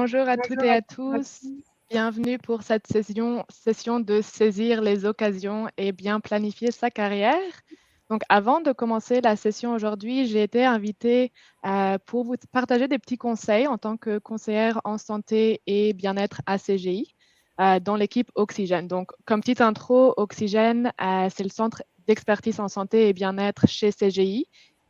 Bonjour à toutes et à tous. Bienvenue pour cette session de saisir les occasions et bien planifier sa carrière. Donc, avant de commencer la session aujourd'hui, j'ai été invitée pour vous partager des petits conseils en tant que conseillère en santé et bien-être à CGI dans l'équipe Oxygène. Donc, comme petite intro, Oxygène, c'est le centre d'expertise en santé et bien-être chez CGI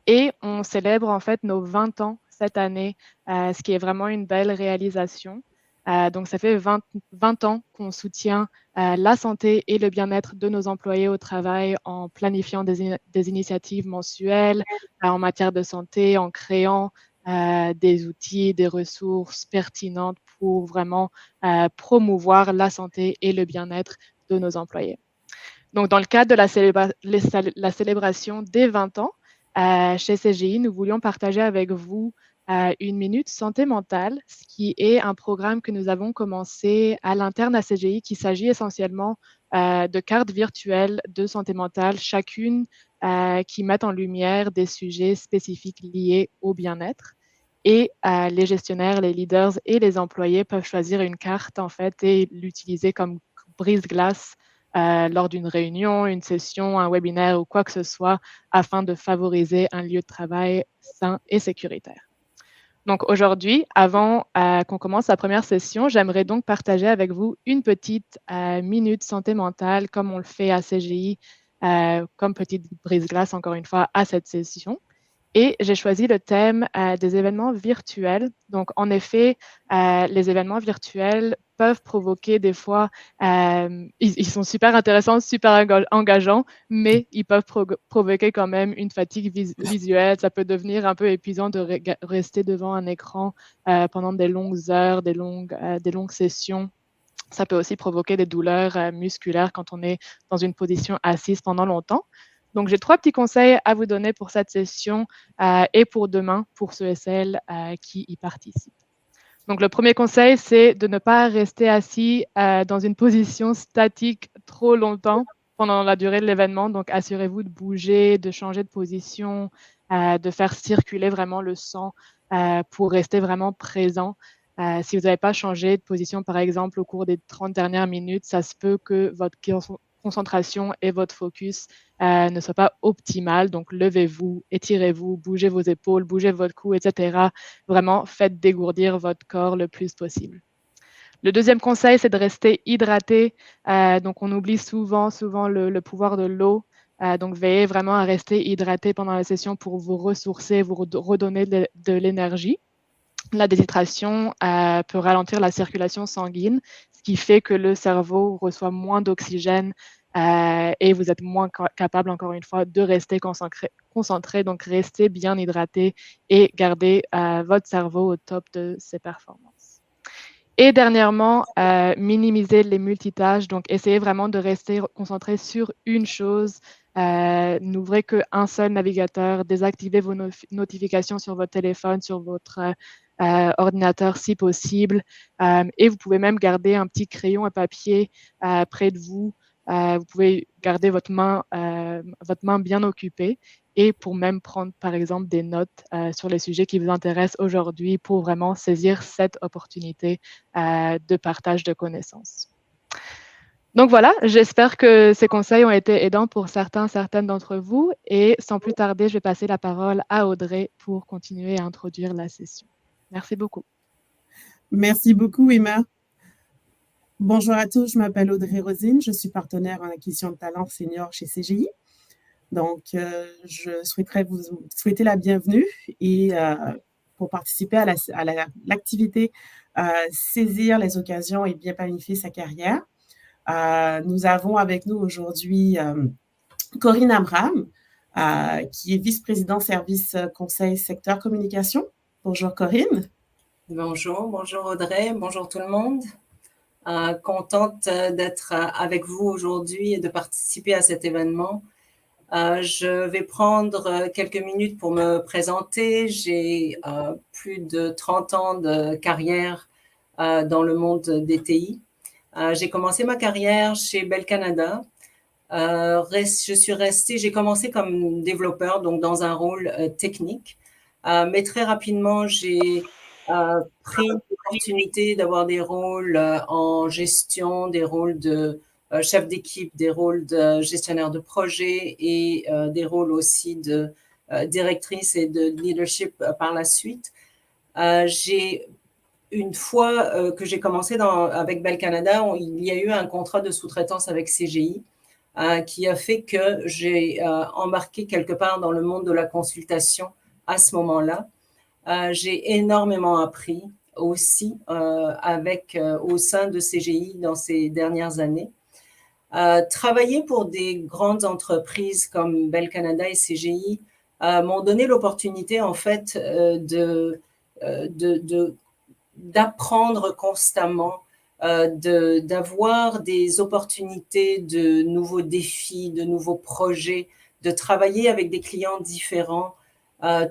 et on célèbre en fait nos 20 ans cette année, ce qui est vraiment une belle réalisation. Donc, ça fait 20 ans qu'on soutient la santé et le bien-être de nos employés au travail en planifiant des initiatives mensuelles en matière de santé, en créant des outils, des ressources pertinentes pour vraiment promouvoir la santé et le bien-être de nos employés. Donc, dans le cadre de la célébration des 20 ans, chez CGI, nous voulions partager avec vous une minute santé mentale, ce qui est un programme que nous avons commencé à l'interne à CGI, qui s'agit essentiellement de cartes virtuelles de santé mentale, chacune qui mettent en lumière des sujets spécifiques liés au bien-être. Et les gestionnaires, les leaders et les employés peuvent choisir une carte en fait et l'utiliser comme brise-glace lors d'une réunion, une session, un webinaire ou quoi que ce soit afin de favoriser un lieu de travail sain et sécuritaire. Donc aujourd'hui, avant qu'on commence la première session, j'aimerais donc partager avec vous une petite minute santé mentale comme on le fait à CGI, comme petite brise-glace encore une fois à cette session. Et j'ai choisi le thème des événements virtuels. Donc, en effet, les événements virtuels peuvent provoquer des fois, ils sont super intéressants, super engageants, mais ils peuvent provoquer quand même une fatigue visuelle. Ça peut devenir un peu épuisant de rester devant un écran pendant des longues heures, des longues sessions. Ça peut aussi provoquer des douleurs musculaires quand on est dans une position assise pendant longtemps. Donc, j'ai 3 petits conseils à vous donner pour cette session et pour demain, pour ceux et celles qui y participent. Donc, le premier conseil, c'est de ne pas rester assis dans une position statique trop longtemps pendant la durée de l'événement. Donc, assurez-vous de bouger, de changer de position, de faire circuler vraiment le sang pour rester vraiment présent. Si vous n'avez pas changé de position, par exemple, au cours des 30 dernières minutes, ça se peut que votre concentration et votre focus ne soient pas optimales. Donc, levez-vous, étirez-vous, bougez vos épaules, bougez votre cou, etc. Vraiment, faites dégourdir votre corps le plus possible. Le deuxième conseil, c'est de rester hydraté. Donc, on oublie souvent le pouvoir de l'eau. Donc, veillez vraiment à rester hydraté pendant la session pour vous ressourcer, vous redonner de l'énergie. La déshydratation peut ralentir la circulation sanguine, ce qui fait que le cerveau reçoit moins d'oxygène et vous êtes moins capable, encore une fois, de rester concentré. Donc, restez bien hydraté et gardez votre cerveau au top de ses performances. Et dernièrement, minimiser les multitâches. Donc, essayez vraiment de rester concentré sur une chose. N'ouvrez qu'un seul navigateur. Désactivez vos notifications sur votre téléphone, sur votre ordinateur si possible. Et vous pouvez même garder un petit crayon et papier près de vous. Vous pouvez garder votre main bien occupée et pour même prendre, par exemple, des notes sur les sujets qui vous intéressent aujourd'hui pour vraiment saisir cette opportunité de partage de connaissances. Donc voilà, j'espère que ces conseils ont été aidants pour certaines d'entre vous. Et sans plus tarder, je vais passer la parole à Audrey pour continuer à introduire la session. Merci beaucoup. Merci beaucoup, Emma. Bonjour à tous, je m'appelle Audrey Rosine, je suis partenaire en acquisition de talent senior chez CGI. Donc, je souhaiterais vous souhaiter la bienvenue et pour participer à l'activité saisir les occasions et bien planifier sa carrière. Nous avons avec nous aujourd'hui Corinne Amram, qui est vice-président service conseil secteur communication. Bonjour Corinne. Bonjour Audrey, bonjour tout le monde. Contente d'être avec vous aujourd'hui et de participer à cet événement. Je vais prendre quelques minutes pour me présenter. J'ai plus de 30 ans de carrière dans le monde des TI. J'ai commencé ma carrière chez Bell Canada. J'ai commencé comme développeur, donc dans un rôle technique. Mais très rapidement, j'ai pris l'opportunité d'avoir des rôles en gestion, des rôles de chef d'équipe, des rôles de gestionnaire de projet et des rôles aussi de directrice et de leadership par la suite. J'ai une fois que j'ai commencé avec Bell Canada, il y a eu un contrat de sous-traitance avec CGI qui a fait que j'ai embarqué quelque part dans le monde de la consultation à ce moment-là. J'ai énormément appris aussi au sein de CGI dans ces dernières années. Travailler pour des grandes entreprises comme Bell Canada et CGI m'ont donné l'opportunité en fait d'apprendre constamment, d'avoir des opportunités de nouveaux défis, de nouveaux projets, de travailler avec des clients différents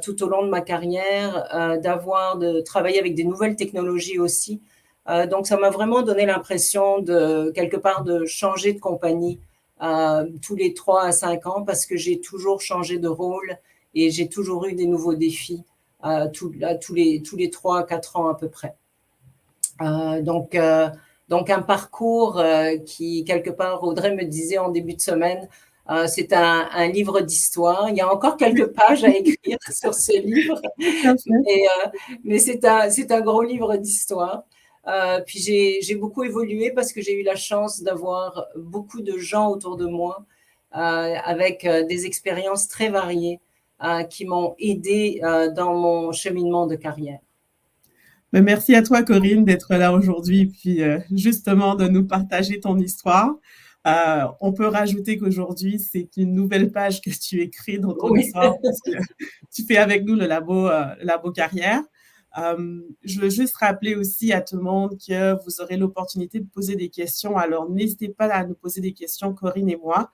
tout au long de ma carrière, de travailler avec des nouvelles technologies aussi. Donc, ça m'a vraiment donné l'impression quelque part, de changer de compagnie tous les 3 à 5 ans parce que j'ai toujours changé de rôle et j'ai toujours eu des nouveaux défis tous les 3 à 4 ans à peu près. Donc, un parcours qui, quelque part, Audrey me disait en début de semaine, c'est un livre d'histoire. Il y a encore quelques pages à écrire sur ce livre, mais c'est un gros livre d'histoire. Puis j'ai beaucoup évolué parce que j'ai eu la chance d'avoir beaucoup de gens autour de moi avec des expériences très variées qui m'ont aidé dans mon cheminement de carrière. Mais merci à toi, Corinne, d'être là aujourd'hui, puis justement de nous partager ton histoire. On peut rajouter qu'aujourd'hui, c'est une nouvelle page que tu écris dans ton histoire, parce que tu fais avec nous le labo carrière. Je veux juste rappeler aussi à tout le monde que vous aurez l'opportunité de poser des questions. Alors, n'hésitez pas à nous poser des questions, Corinne et moi.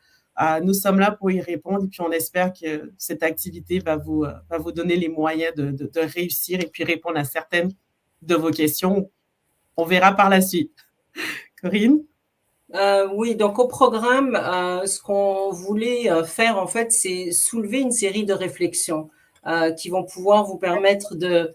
Nous sommes là pour y répondre et puis on espère que cette activité va vous donner les moyens de réussir et puis répondre à certaines de vos questions. On verra par la suite. Corinne? Oui, donc au programme, ce qu'on voulait faire en fait, c'est soulever une série de réflexions qui vont pouvoir vous permettre de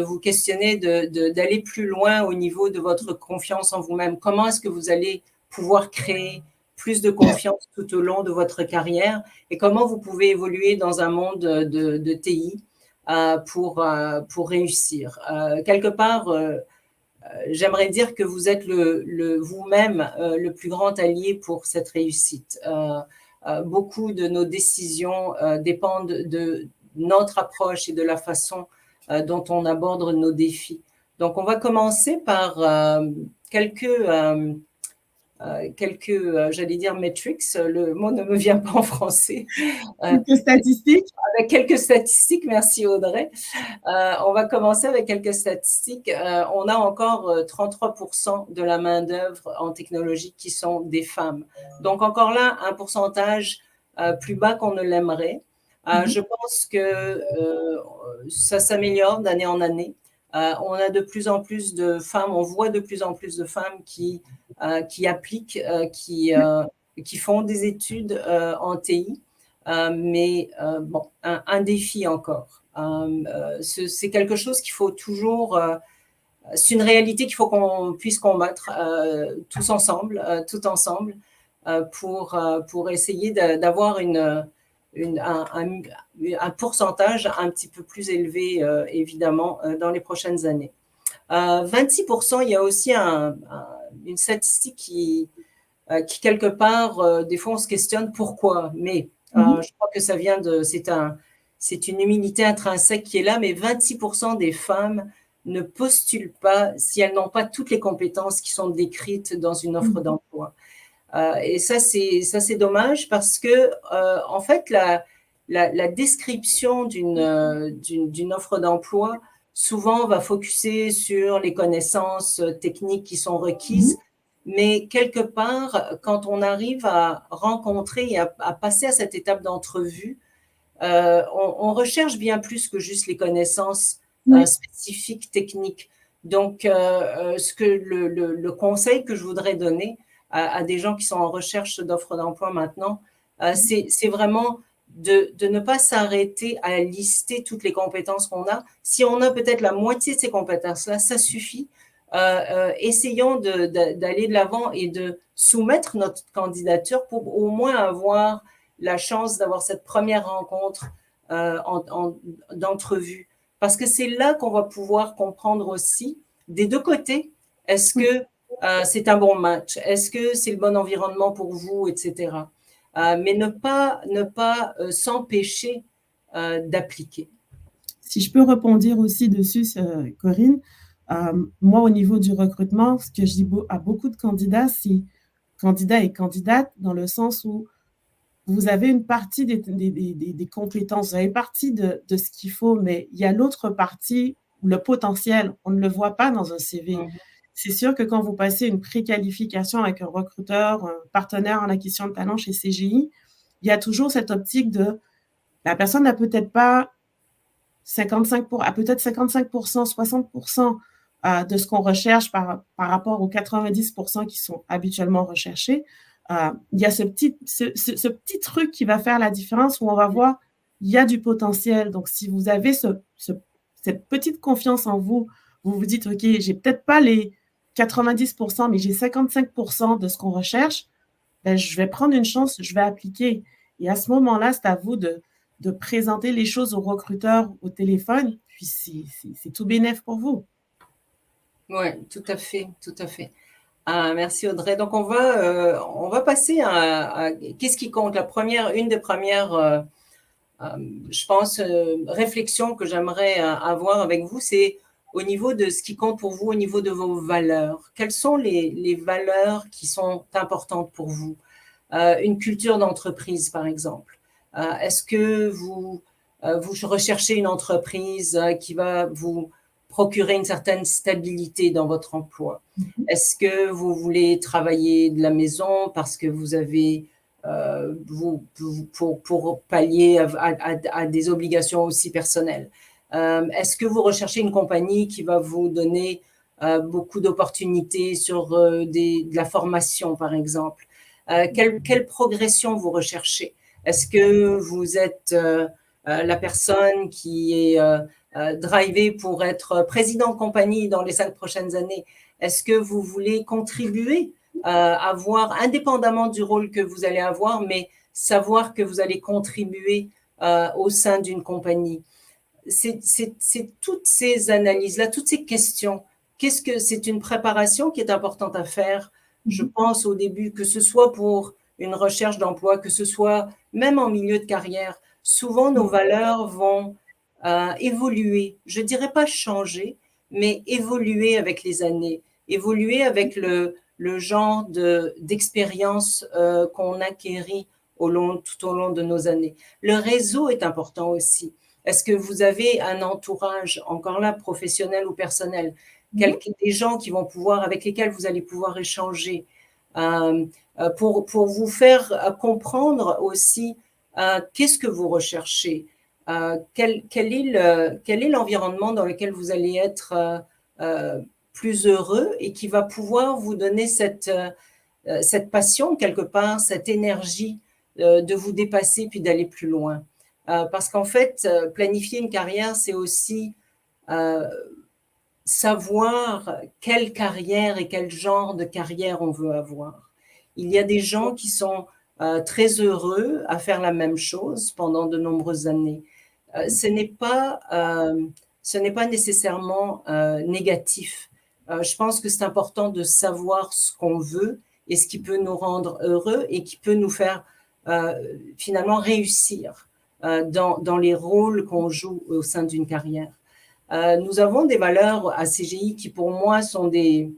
vous questionner, d'aller plus loin au niveau de votre confiance en vous-même. Comment est-ce que vous allez pouvoir créer plus de confiance tout au long de votre carrière et comment vous pouvez évoluer dans un monde de TI pour réussir. Quelque part, j'aimerais dire que vous êtes vous-même le plus grand allié pour cette réussite. Beaucoup de nos décisions dépendent de notre approche et de la façon dont on aborde nos défis. Donc, on va commencer par j'allais dire metrics, le mot ne me vient pas en français. Quelques statistiques. Avec quelques statistiques, merci Audrey. On va commencer avec quelques statistiques. On a encore 33% de la main-d'œuvre en technologie qui sont des femmes. Donc, encore là, un pourcentage plus bas qu'on ne l'aimerait. Je pense que ça s'améliore d'année en année. On a de plus en plus de femmes, on voit de plus en plus de femmes qui appliquent, qui font des études en TI. Mais bon, un défi encore. C'est quelque chose qu'il faut toujours, c'est une réalité qu'il faut qu'on puisse combattre tout ensemble, pour essayer d'avoir un pourcentage un petit peu plus élevé, évidemment, dans les prochaines années. 26%, il y a aussi une statistique qui quelque part, des fois, on se questionne pourquoi, mais je crois que ça vient c'est une humilité intrinsèque qui est là, mais 26% des femmes ne postulent pas si elles n'ont pas toutes les compétences qui sont décrites dans une offre d'emploi. Et ça, c'est dommage parce que, en fait, la description d'une offre d'emploi, souvent, va focuser sur les connaissances techniques qui sont requises. Mais quelque part, quand on arrive à rencontrer et à passer à cette étape d'entrevue, on recherche bien plus que juste les connaissances spécifiques, techniques. Donc, le conseil que je voudrais donner à des gens qui sont en recherche d'offres d'emploi maintenant, c'est vraiment de ne pas s'arrêter à lister toutes les compétences qu'on a. Si on a peut-être la moitié de ces compétences-là, ça suffit. Essayons d'aller de l'avant et de soumettre notre candidature pour au moins avoir la chance d'avoir cette première rencontre d'entrevue. Parce que c'est là qu'on va pouvoir comprendre aussi des deux côtés. Est-ce que c'est un bon match? Est-ce que c'est le bon environnement pour vous, etc. Mais ne pas s'empêcher d'appliquer. Si je peux répondre aussi dessus, Corinne, moi, au niveau du recrutement, ce que je dis à beaucoup de candidats, c'est candidats et candidates, dans le sens où vous avez une partie des compétences, vous avez une partie de ce qu'il faut, mais il y a l'autre partie, le potentiel, on ne le voit pas dans un CV. C'est sûr que quand vous passez une préqualification avec un recruteur, un partenaire en acquisition de talent chez CGI, il y a toujours cette optique de la personne n'a peut-être pas 55%, peut-être 55%, 60% de ce qu'on recherche par rapport aux 90% qui sont habituellement recherchés. Il y a ce petit truc qui va faire la différence où on va voir, il y a du potentiel. Donc, si vous avez cette petite confiance en vous, vous vous dites, OK, j'ai peut-être pas les 90%, mais j'ai 55% de ce qu'on recherche, ben, je vais prendre une chance, je vais appliquer. Et à ce moment-là, c'est à vous de présenter les choses aux recruteurs au téléphone, puis c'est tout bénef pour vous. Oui, tout à fait, tout à fait. Merci Audrey. Donc on va passer à qu'est-ce qui compte. Une des premières, je pense, réflexions que j'aimerais avoir avec vous, c'est au niveau de ce qui compte pour vous, au niveau de vos valeurs. Quelles sont les valeurs qui sont importantes pour vous? Une culture d'entreprise, par exemple. Est-ce que vous recherchez une entreprise qui va vous procurer une certaine stabilité dans votre emploi? Est-ce que vous voulez travailler de la maison parce que vous avez pour pallier à des obligations aussi personnelles? Est-ce que vous recherchez une compagnie qui va vous donner beaucoup d'opportunités sur de la formation, par exemple? Quelle progression vous recherchez? Est-ce que vous êtes la personne qui est drivée pour être président de compagnie dans les 5 prochaines années? Est-ce que vous voulez contribuer indépendamment du rôle que vous allez avoir, mais savoir que vous allez contribuer au sein d'une compagnie? C'est toutes ces analyses-là, toutes ces questions. C'est une préparation qui est importante à faire, je pense, au début, que ce soit pour une recherche d'emploi, que ce soit même en milieu de carrière. Souvent, nos valeurs vont évoluer. Je ne dirais pas changer, mais évoluer avec les années, évoluer avec le genre d'expérience qu'on acquérit tout au long de nos années. Le réseau est important aussi. Est-ce que vous avez un entourage, encore là, professionnel ou personnel, des gens qui vont avec lesquels vous allez pouvoir échanger pour vous faire comprendre aussi qu'est-ce que vous recherchez, quel est l'environnement dans lequel vous allez être plus heureux et qui va pouvoir vous donner cette passion quelque part, cette énergie de vous dépasser puis d'aller plus loin. Parce qu'en fait, planifier une carrière, c'est aussi savoir quelle carrière et quel genre de carrière on veut avoir. Il y a des gens qui sont très heureux à faire la même chose pendant de nombreuses années. Ce n'est pas nécessairement négatif. Je pense que c'est important de savoir ce qu'on veut et ce qui peut nous rendre heureux et qui peut nous faire finalement réussir dans les rôles qu'on joue au sein d'une carrière. Nous avons des valeurs à CGI qui, pour moi, sont des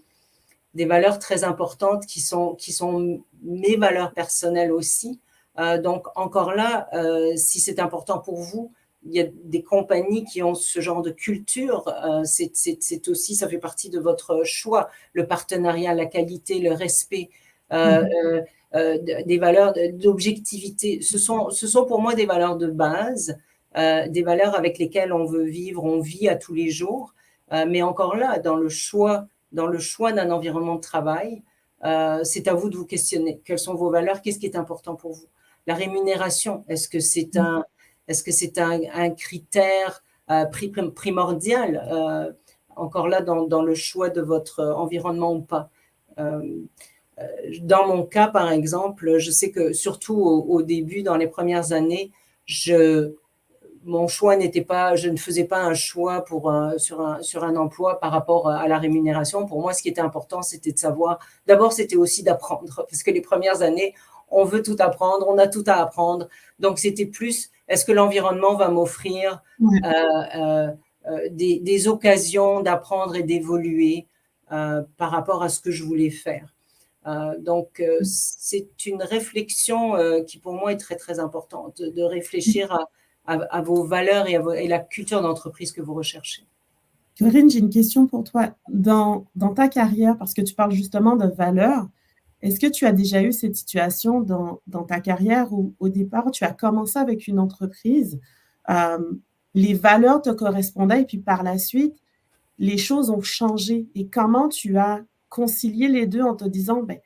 valeurs très importantes, qui sont mes valeurs personnelles aussi. Donc, encore là, si c'est important pour vous, il y a des compagnies qui ont ce genre de culture. C'est aussi, ça fait partie de votre choix, le partenariat, la qualité, le respect, des valeurs d'objectivité. Ce sont pour moi des valeurs de base, des valeurs avec lesquelles on veut vivre, on vit à tous les jours. Mais encore là, dans le choix d'un environnement de travail, c'est à vous de vous questionner. Quelles sont vos valeurs? Qu'est-ce qui est important pour vous? la rémunération. Est-ce que c'est un critère primordial, encore là, dans le choix de votre environnement ou pas? Dans mon cas, par exemple, je sais que surtout au début, dans les premières années, mon choix n'était pas, je ne faisais pas un choix sur un emploi par rapport à la rémunération. Pour moi, ce qui était important, c'était de savoir, d'abord, c'était aussi d'apprendre, parce que les premières années, on veut tout apprendre, on a tout à apprendre. Donc, c'était plus, est-ce que l'environnement va m'offrir des occasions d'apprendre et d'évoluer par rapport à ce que je voulais faire. Donc, c'est une réflexion qui, pour moi, est très, très importante, de réfléchir à vos valeurs et la culture d'entreprise que vous recherchez. Corinne, j'ai une question pour toi. Dans ta carrière, parce que tu parles justement de valeurs, est-ce que tu as déjà eu cette situation dans ta carrière où, au départ, tu as commencé avec une entreprise, les valeurs te correspondaient et puis par la suite, les choses ont changé? Et comment tu as concilié les deux en te disant, ben,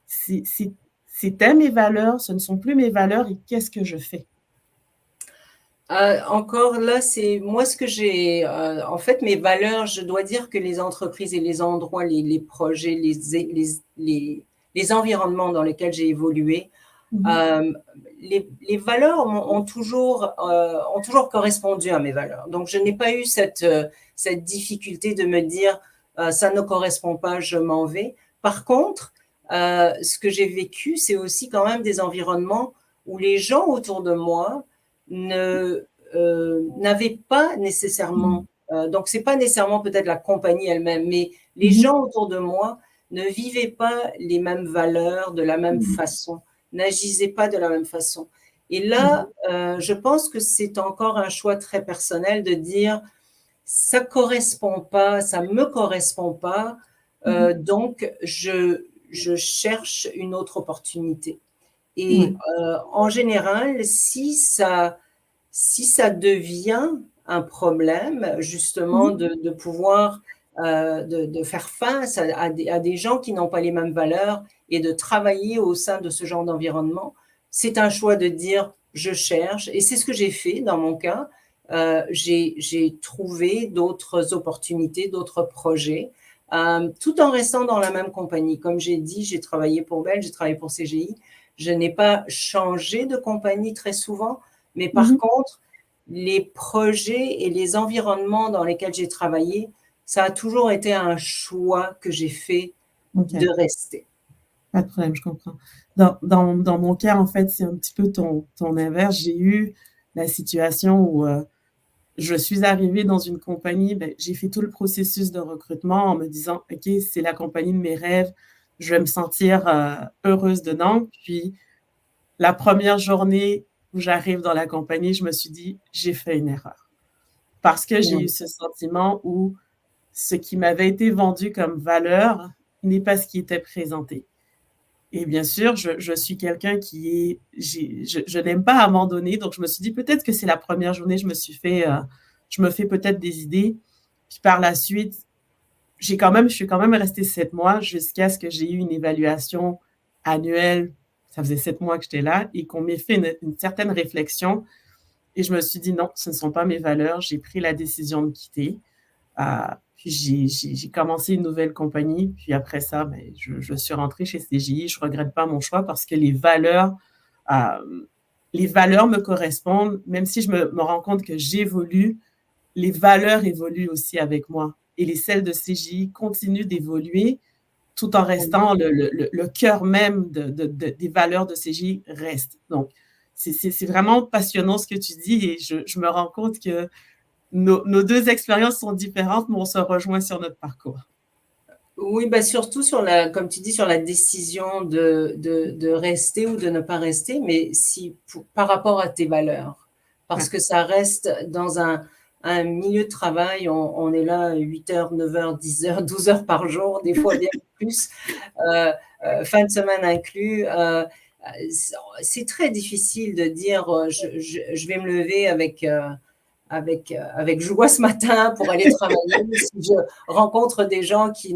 c'était mes valeurs, ce ne sont plus mes valeurs et qu'est-ce que je fais? Encore là, c'est moi ce que j'ai. En fait, mes valeurs, je dois dire que les entreprises et les endroits, les projets, les environnements dans lesquels j'ai évolué, les valeurs ont toujours correspondu à mes valeurs. Donc, je n'ai pas eu cette difficulté de me dire ça ne correspond pas, je m'en vais. Par contre, ce que j'ai vécu, c'est aussi quand même des environnements où les gens autour de moi n'avaient pas nécessairement, donc c'est pas nécessairement peut-être la compagnie elle-même, mais les gens autour de moi ne vivaient pas les mêmes valeurs de la même façon, n'agissaient pas de la même façon. Et là, je pense que c'est encore un choix très personnel de dire ça correspond pas, ça me correspond pas, donc je cherche une autre opportunité. Et en général, si ça devient un problème, justement, de pouvoir de faire face à des gens qui n'ont pas les mêmes valeurs et de travailler au sein de ce genre d'environnement, c'est un choix de dire je cherche. Et c'est ce que j'ai fait dans mon cas. J'ai trouvé d'autres opportunités, d'autres projets, tout en restant dans la même compagnie. Comme j'ai dit, j'ai travaillé pour Bell, j'ai travaillé pour CGI. Je n'ai pas changé de compagnie très souvent, mais par contre, les projets et les environnements dans lesquels j'ai travaillé, ça a toujours été un choix que j'ai fait de rester. Pas de problème, je comprends. Dans mon cas, en fait, c'est un petit peu ton inverse. J'ai eu la situation où je suis arrivée dans une compagnie, ben, j'ai fait tout le processus de recrutement en me disant, OK, c'est la compagnie de mes rêves, je vais me sentir heureuse dedans. Puis, la première journée où j'arrive dans la compagnie, je me suis dit, j'ai fait une erreur. Parce que j'ai eu ce sentiment où ce qui m'avait été vendu comme valeur n'est pas ce qui était présenté. Et bien sûr, je suis quelqu'un qui est, je n'aime pas abandonner, donc je me suis dit peut-être que c'est la première journée, je me fais peut-être des idées. Puis par la suite, je suis quand même restée 7 mois jusqu'à ce que j'ai eu une évaluation annuelle. Ça faisait 7 mois que j'étais là et qu'on m'ait fait une certaine réflexion. Et je me suis dit non, ce ne sont pas mes valeurs. J'ai pris la décision de quitter. Puis j'ai commencé une nouvelle compagnie. Puis après ça, ben, je suis rentrée chez CGI. Je ne regrette pas mon choix parce que les valeurs me correspondent. Même si je me rends compte que j'évolue, les valeurs évoluent aussi avec moi. Et celles de CGI continuent d'évoluer tout en restant le cœur même des valeurs de CGI reste. Donc, c'est vraiment passionnant ce que tu dis et je me rends compte que nos deux expériences sont différentes, mais on se rejoint sur notre parcours. Oui, bah surtout comme tu dis, sur la décision de rester ou de ne pas rester, mais par rapport à tes valeurs. Parce que ça reste dans un milieu de travail, on est là 8 heures, 9 heures, 10 heures, 12 heures par jour, des fois bien plus, fin de semaine inclus. C'est très difficile de dire je vais me lever avec joie ce matin pour aller travailler si je rencontre des gens qui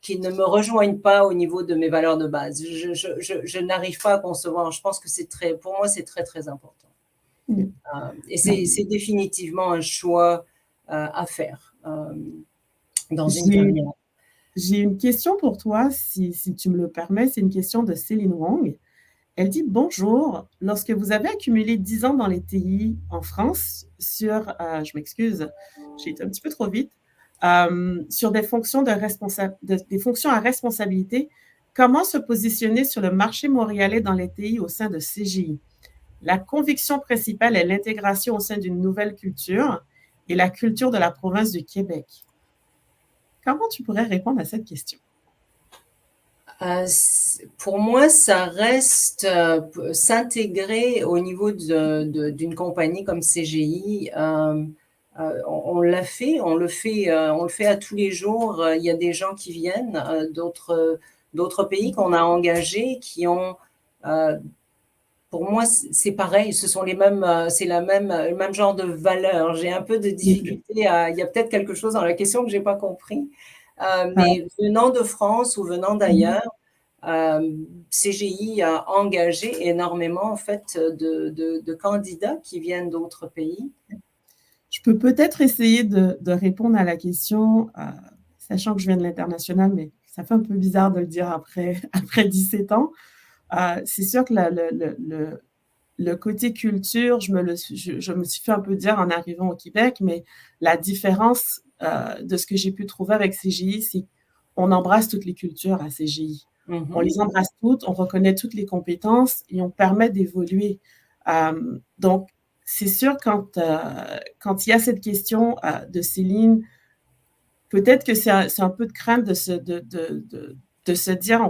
qui ne me rejoignent pas au niveau de mes valeurs de base. Je n'arrive pas à concevoir. Je pense que pour moi, c'est très, très important. Et c'est définitivement un choix à faire dans une carrière. J'ai une question pour toi, si tu me le permets. C'est une question de Céline Wong. Elle dit: «Bonjour, lorsque vous avez accumulé 10 ans dans les TI en France sur, je m'excuse, j'ai été un petit peu trop vite, sur des fonctions des fonctions à responsabilité, comment se positionner sur le marché montréalais dans les TI au sein de CGI? La conviction principale est l'intégration au sein d'une nouvelle culture et la culture de la province du Québec». Comment tu pourrais répondre à cette question? Pour moi, ça reste s'intégrer au niveau d'une compagnie comme CGI. On l'a fait, on le fait à tous les jours. Il y a des gens qui viennent d'autres pays qu'on a engagés qui ont, pour moi, c'est pareil. Ce sont c'est le même genre de valeurs. J'ai un peu de difficulté il y a peut-être quelque chose dans la question que j'ai pas compris. Mais venant de France ou venant d'ailleurs, CGI a engagé énormément en fait de candidats qui viennent d'autres pays. Je peux peut-être essayer de répondre à la question, sachant que je viens de l'international, mais ça fait un peu bizarre de le dire après 17 ans. C'est sûr que le côté culture, je me suis fait un peu dire en arrivant au Québec, mais la différence de ce que j'ai pu trouver avec CGI, c'est qu'on embrasse toutes les cultures à CGI. On les embrasse toutes, on reconnaît toutes les compétences et on permet d'évoluer. Donc, c'est sûr, quand il y a cette question de Céline, peut-être que c'est un peu de crainte de se dire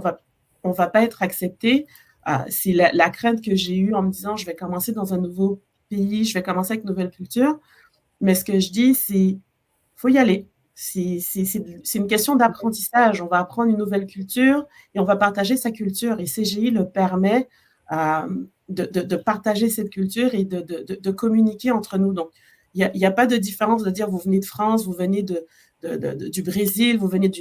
on va pas être accepté. C'est la crainte que j'ai eue en me disant je vais commencer dans un nouveau pays, je vais commencer avec une nouvelle culture. Mais ce que je dis, c'est faut y aller. C'est une question d'apprentissage. On va apprendre une nouvelle culture et on va partager sa culture. Et CGI le permet de partager cette culture et de communiquer entre nous. Donc, il n'y a pas de différence de dire vous venez de France, vous venez du Brésil, vous venez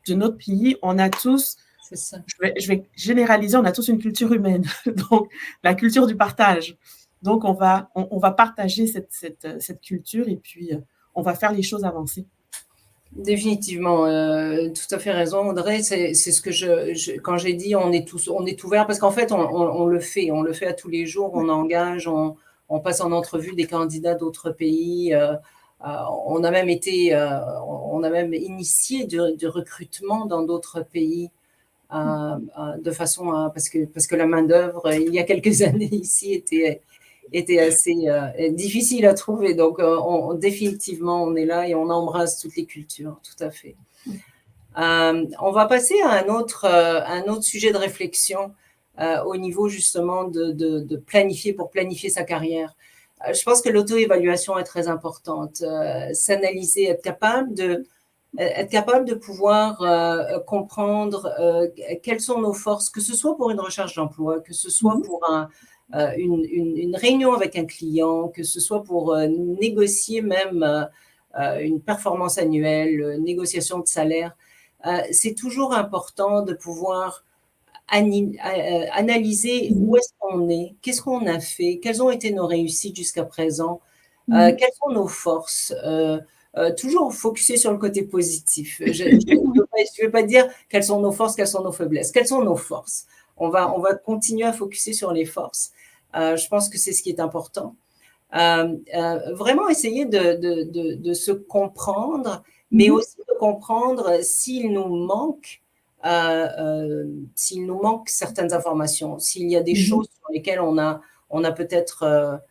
d'un autre pays. On a tous, je vais généraliser, on a tous une culture humaine. Donc, la culture du partage. Donc, on va partager cette culture et puis on va faire les choses avancer. Définitivement, tout à fait raison, Audrey. C'est ce que quand j'ai dit on est ouvert, parce qu'en fait on le fait à tous les jours. On engage, on passe en entrevue des candidats d'autres pays. On a même initié du recrutement dans d'autres pays de façon parce que la main d'œuvre il y a quelques années ici était assez difficile à trouver. Donc, définitivement, on est là et on embrasse toutes les cultures, tout à fait. On va passer à un autre sujet de réflexion au niveau justement de planifier sa carrière. Je pense que l'auto-évaluation est très importante. S'analyser, être capable de pouvoir comprendre quelles sont nos forces, que ce soit pour une recherche d'emploi, que ce soit pour une réunion avec un client, que ce soit pour négocier même une performance annuelle, négociation de salaire. C'est toujours important de pouvoir analyser où est-ce qu'on est, qu'est-ce qu'on a fait, quelles ont été nos réussites jusqu'à présent, quelles sont nos forces. Toujours focuser sur le côté positif. Je ne veux pas dire quelles sont nos forces, quelles sont nos faiblesses. Quelles sont nos forces? On va continuer à focuser sur les forces. Je pense que c'est ce qui est important. Vraiment essayer de se comprendre, mais aussi de comprendre s'il nous manque certaines informations, s'il y a des choses sur lesquelles on a peut-être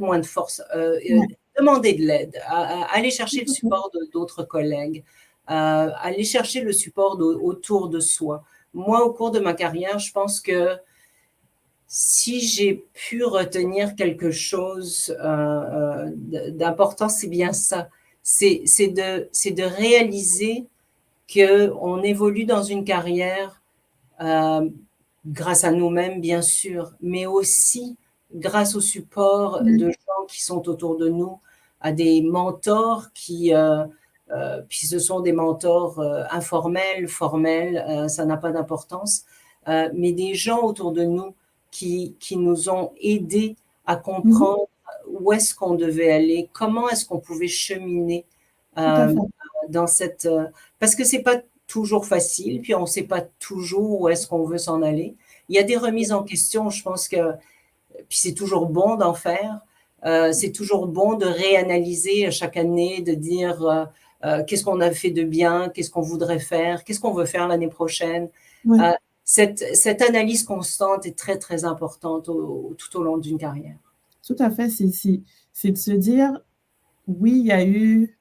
moins de force. Demander de l'aide, aller chercher le support d'autres collègues, aller chercher le support autour de soi. Moi, au cours de ma carrière, je pense que si j'ai pu retenir quelque chose d'important, c'est bien ça. C'est de réaliser qu'on évolue dans une carrière grâce à nous-mêmes, bien sûr, mais aussi grâce au support de gens qui sont autour de nous, à des mentors qui puis ce sont des mentors informels, formels, ça n'a pas d'importance, mais des gens autour de nous qui nous ont aidés à comprendre où est-ce qu'on devait aller, comment est-ce qu'on pouvait cheminer dans cette... parce que c'est pas toujours facile, puis on ne sait pas toujours où est-ce qu'on veut s'en aller. Il y a des remises en question, je pense que... Puis c'est toujours bon d'en faire. C'est toujours bon de réanalyser chaque année, de dire qu'est-ce qu'on a fait de bien, qu'est-ce qu'on voudrait faire, qu'est-ce qu'on veut faire l'année prochaine. Cette analyse constante est très, très importante tout au long d'une carrière. Tout à fait. C'est de se dire, oui, il y a eu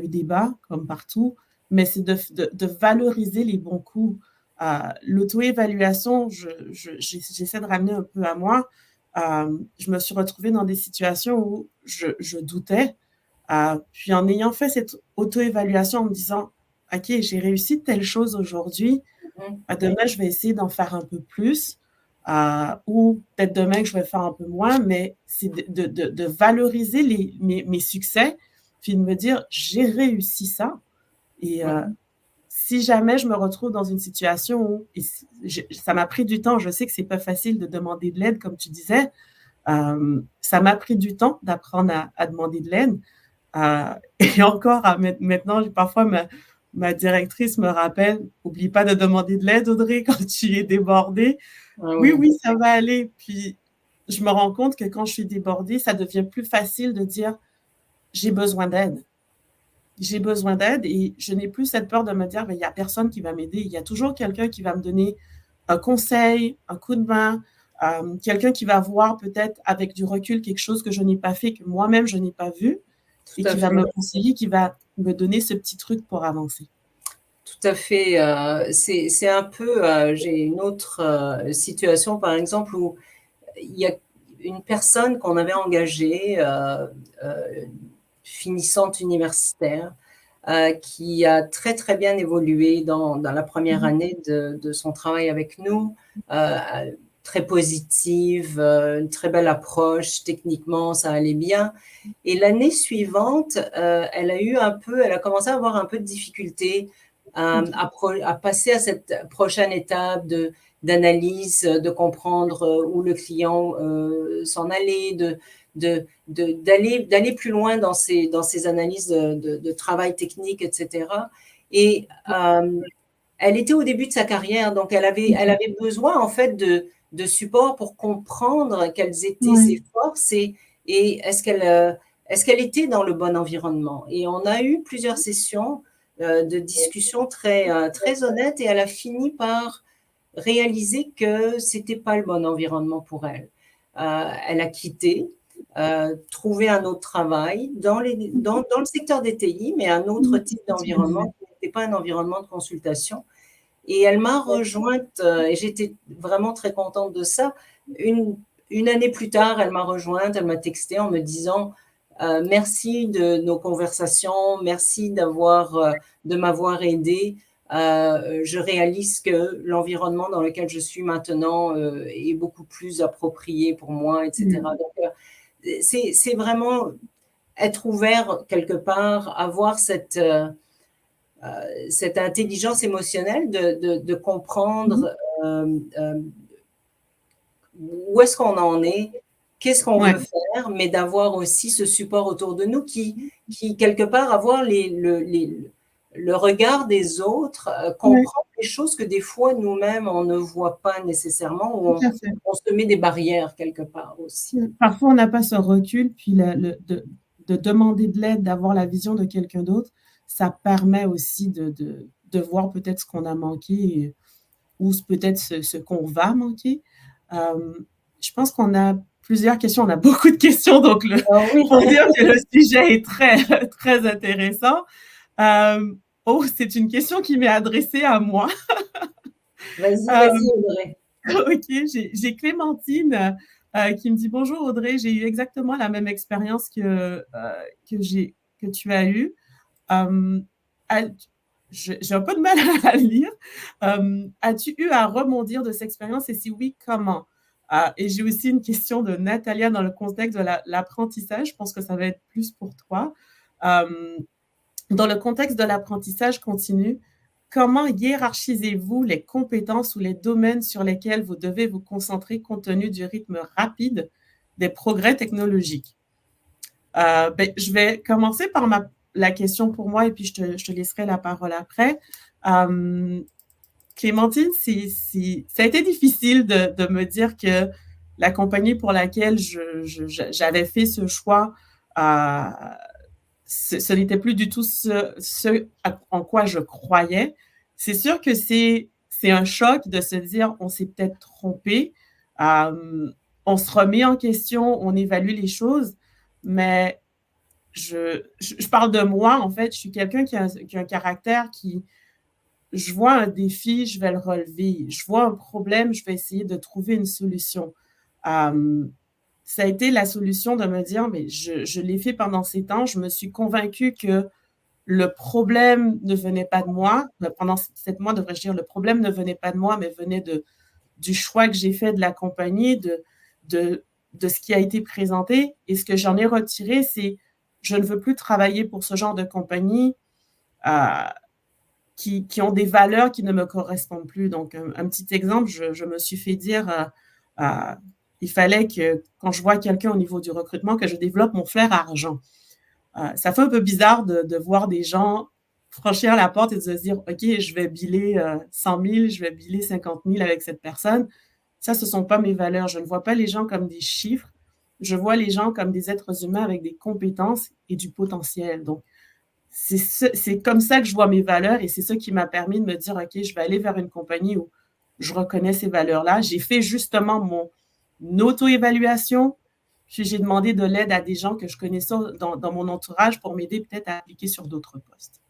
des bas, comme partout, mais c'est de valoriser les bons coups. L'auto-évaluation, j'essaie de ramener un peu à moi. Je me suis retrouvée dans des situations où je doutais. Puis en ayant fait cette auto-évaluation, en me disant, OK, j'ai réussi telle chose aujourd'hui, demain, je vais essayer d'en faire un peu plus. Ou peut-être demain que je vais faire un peu moins, mais c'est de valoriser mes succès, puis de me dire, j'ai réussi ça. Et si jamais je me retrouve dans une situation où ça m'a pris du temps, je sais que c'est pas facile de demander de l'aide, comme tu disais, ça m'a pris du temps d'apprendre à demander de l'aide. Et encore, maintenant, parfois, ma directrice me rappelle, oublie pas de demander de l'aide, Audrey, quand tu es débordée. Oui, ça va aller. Puis, je me rends compte que quand je suis débordée, ça devient plus facile de dire, j'ai besoin d'aide. J'ai besoin d'aide et je n'ai plus cette peur de me dire, il n'y a personne qui va m'aider. Il y a toujours quelqu'un qui va me donner un conseil, un coup de main, quelqu'un qui va voir peut-être avec du recul quelque chose que je n'ai pas fait, que moi-même je n'ai pas vu, et qui va me conseiller, qui va me donner ce petit truc pour avancer. Tout à fait. C'est un peu, j'ai une autre situation, par exemple, où il y a une personne qu'on avait engagée, finissante universitaire, qui a très, très bien évolué dans la première année de son travail avec nous, très positive, une très belle approche, techniquement, ça allait bien. Et l'année suivante, elle a commencé à avoir un peu de difficulté à passer à cette prochaine étape d'analyse, de comprendre où le client s'en allait, d'aller plus loin dans ces analyses de travail technique, etc. Et elle était au début de sa carrière, donc elle avait besoin en fait de support pour comprendre quelles étaient ses forces et est-ce qu'elle était dans le bon environnement. Et on a eu plusieurs sessions de discussions très, très honnêtes et elle a fini par réaliser que c'était pas le bon environnement pour elle. Elle a quitté, trouvé un autre travail dans le secteur des TI, mais un autre type d'environnement qui n'était pas un environnement de consultation. Et elle m'a rejointe, et j'étais vraiment très contente de ça. Une année plus tard, elle m'a rejointe, elle m'a texté en me disant merci de nos conversations, merci de m'avoir aidée. Je réalise que l'environnement dans lequel je suis maintenant est beaucoup plus approprié pour moi, etc. Donc, c'est vraiment être ouvert quelque part, avoir cette intelligence émotionnelle de comprendre où est-ce qu'on en est, qu'est-ce qu'on veut faire, mais d'avoir aussi ce support autour de nous qui quelque part, avoir le regard des autres, comprendre les choses que des fois, nous-mêmes, on ne voit pas nécessairement, ou on se met des barrières quelque part aussi. Parfois, on n'a pas ce recul, puis de demander de l'aide, d'avoir la vision de quelqu'un d'autre, ça permet aussi de voir peut-être ce qu'on a manqué ou peut-être ce qu'on va manquer. Je pense qu'on a plusieurs questions. On a beaucoup de questions, donc pour dire que le sujet est très, très intéressant. C'est une question qui m'est adressée à moi. Vas-y, Audrey. OK, j'ai Clémentine qui me dit « Bonjour Audrey, j'ai eu exactement la même expérience que tu as eue. J'ai un peu de mal à lire. As-tu eu à rebondir de cette expérience et si oui, comment? Et j'ai aussi une question de Natalia dans le contexte de l'apprentissage. Je pense que ça va être plus pour toi. Dans le contexte de l'apprentissage continu, comment hiérarchisez-vous les compétences ou les domaines sur lesquels vous devez vous concentrer compte tenu du rythme rapide des progrès technologiques? Je vais commencer par la question pour moi et puis je te laisserai la parole après. Clémentine, ça a été difficile de me dire que la compagnie pour laquelle j'avais fait ce choix, ce n'était plus du tout ce en quoi je croyais. C'est sûr que c'est un choc de se dire on s'est peut-être trompé, on se remet en question, on évalue les choses, mais je parle de moi, en fait, je suis quelqu'un qui a un caractère je vois un défi, je vais le relever. Je vois un problème, je vais essayer de trouver une solution. Ça a été la solution de me dire, mais je l'ai fait pendant ces temps, je me suis convaincue que le problème ne venait pas de moi. Pendant 7 mois, devrais-je dire, le problème ne venait pas de moi, mais venait du choix que j'ai fait de la compagnie, de ce qui a été présenté. Et ce que j'en ai retiré, c'est je ne veux plus travailler pour ce genre de compagnie qui ont des valeurs qui ne me correspondent plus. Donc, un petit exemple, je me suis fait dire il fallait que quand je vois quelqu'un au niveau du recrutement, que je développe mon flair argent. Ça fait un peu bizarre de voir des gens franchir la porte et de se dire, OK, je vais biller 100 000, je vais biller 50 000 avec cette personne. Ça, ce ne sont pas mes valeurs. Je ne vois pas les gens comme des chiffres. Je vois les gens comme des êtres humains avec des compétences et du potentiel. Donc, c'est comme ça que je vois mes valeurs et c'est ça qui m'a permis de me dire, OK, je vais aller vers une compagnie où je reconnais ces valeurs-là. J'ai fait justement mon auto-évaluation, puis j'ai demandé de l'aide à des gens que je connaissais dans mon entourage pour m'aider peut-être à appliquer sur d'autres postes.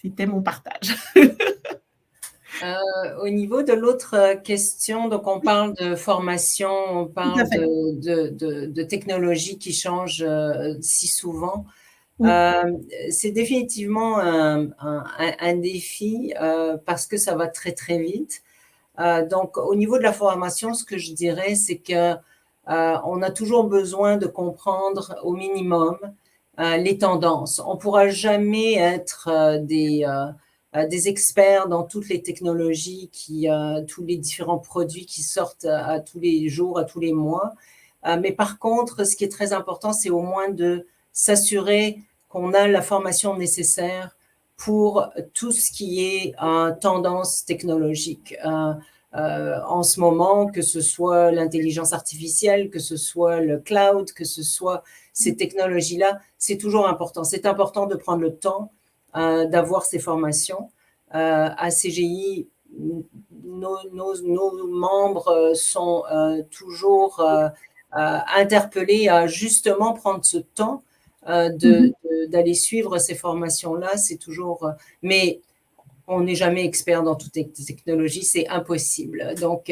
C'était mon partage. Au niveau de l'autre question, donc on parle de formation, on parle de technologie qui change si souvent. Oui. C'est définitivement un défi parce que ça va très, très vite. Donc, au niveau de la formation, ce que je dirais, c'est que on a toujours besoin de comprendre au minimum les tendances. On ne pourra jamais être des experts dans toutes les technologies, tous les différents produits qui sortent à tous les jours, à tous les mois. Mais par contre, ce qui est très important, c'est au moins de s'assurer qu'on a la formation nécessaire pour tout ce qui est tendance technologique. En ce moment, que ce soit l'intelligence artificielle, que ce soit le cloud, que ce soit ces technologies-là, c'est toujours important. C'est important de prendre le temps d'avoir ces formations. À CGI, nos membres sont toujours interpellés à justement prendre ce temps d'aller suivre ces formations-là. C'est toujours… mais on n'est jamais expert dans toutes les technologies, c'est impossible. Donc,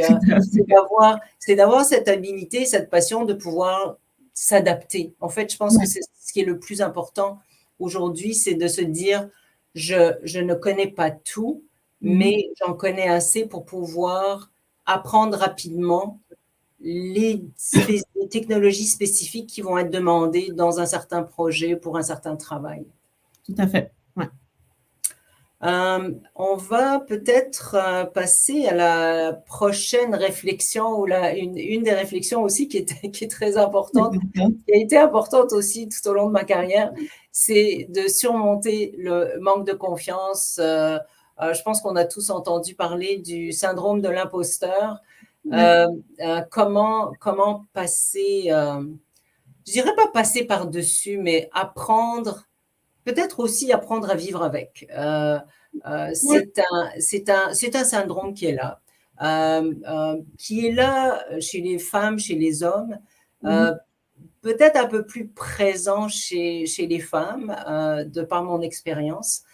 c'est d'avoir cette habilité, cette passion de pouvoir s'adapter. En fait, je pense que c'est ce qui est le plus important aujourd'hui, c'est de se dire, je ne connais pas tout, mais j'en connais assez pour pouvoir apprendre rapidement les technologies spécifiques qui vont être demandées dans un certain projet pour un certain travail. Tout à fait, ouais. On va peut-être passer à la prochaine réflexion ou une des réflexions aussi qui est très importante, qui a été importante aussi tout au long de ma carrière, c'est de surmonter le manque de confiance. Je pense qu'on a tous entendu parler du syndrome de l'imposteur. Comment passer, je dirais pas passer par-dessus, mais peut-être aussi apprendre à vivre avec. C'est un syndrome qui est là. Chez les femmes, chez les hommes, peut-être un peu plus présent chez les femmes, de par mon expérience.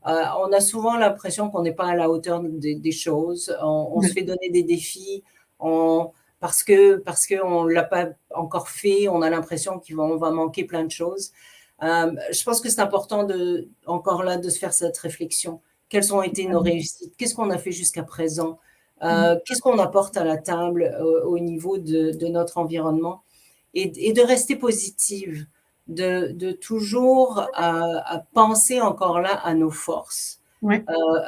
On a souvent l'impression qu'on n'est pas à la hauteur des choses. On se fait donner des défis parce qu'on ne l'a pas encore fait. On a l'impression qu'on va manquer plein de choses. Je pense que c'est important encore là de se faire cette réflexion. Quelles ont été nos réussites? Qu'est-ce qu'on a fait jusqu'à présent? Qu'est-ce qu'on apporte à la table au niveau de notre environnement? Et de rester positive, de toujours penser encore là à nos forces, Ouais.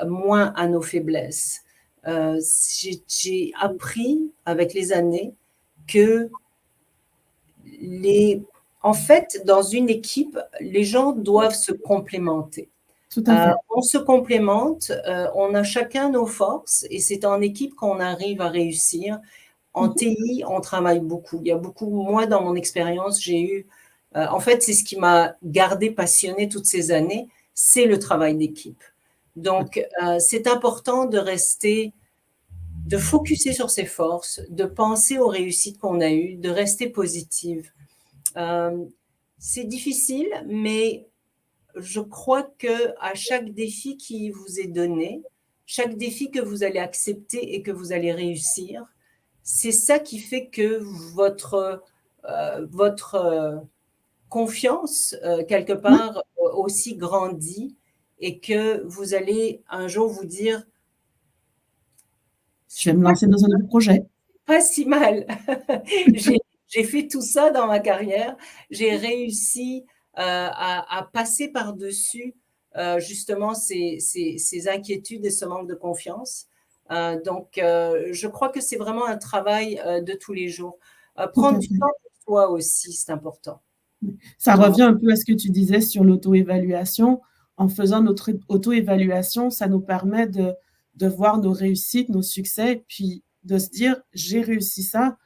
moins à nos faiblesses. J'ai appris avec les années que en fait, dans une équipe, les gens doivent se complémenter. Tout à fait. On se complémente, on a chacun nos forces et c'est en équipe qu'on arrive à réussir. En TI, on travaille beaucoup. Il y a beaucoup, moi, dans mon expérience, j'ai eu, en fait, c'est ce qui m'a gardé passionnée toutes ces années, c'est le travail d'équipe. Donc, c'est important de rester, de focuser sur ses forces, de penser aux réussites qu'on a eues, de rester positive. C'est difficile, mais je crois que à chaque défi qui vous est donné, chaque défi que vous allez accepter et que vous allez réussir, c'est ça qui fait que votre confiance, quelque Ouais. part, aussi grandit et que vous allez un jour vous dire: Je vais me lancer dans un nouveau projet. pas si mal. J'ai fait tout ça dans ma carrière. J'ai réussi à passer par-dessus justement ces inquiétudes et ce manque de confiance. Donc, je crois que c'est vraiment un travail de tous les jours. Tout Prendre à du fait. temps pour toi aussi, c'est important. Ça revient un peu à ce que tu disais sur l'auto-évaluation. En faisant notre auto-évaluation, ça nous permet de voir nos réussites, nos succès, puis de se dire: «J'ai réussi ça,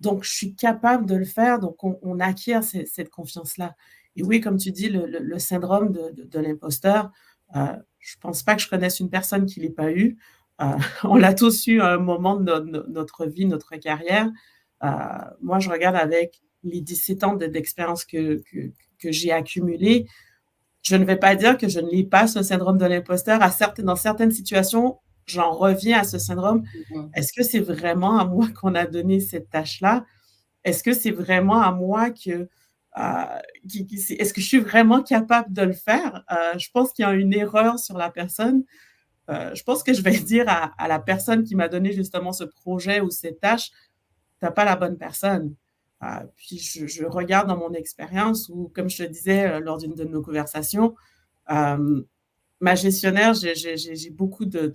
donc je suis capable de le faire», donc on acquiert cette confiance-là. Et oui, comme tu dis, le syndrome de l'imposteur, heu, je pense pas que je connaisse une personne qui l'ait pas eu. Heu, on l'a tous eu à un moment de notre vie, notre carrière. Heu, Moi, je regarde avec les 17 ans d'expérience que j'ai accumulés, je ne vais pas dire que je ne l'ai pas, ce syndrome de l'imposteur. Dans certaines situations, j'en reviens à ce syndrome. Mhm. Est-ce que c'est vraiment à moi qu'on a donné cette tâche-là? Est-ce que c'est vraiment à moi est-ce que je suis vraiment capable de le faire? Je pense qu'il y a une erreur sur la personne. Je pense que je vais dire à la personne qui m'a donné justement ce projet ou cette tâche: «Tu as pas la bonne personne». Puis je regarde dans mon expérience où, comme je te disais, lors d'une de nos conversations, hem, ma gestionnaire, j'ai beaucoup de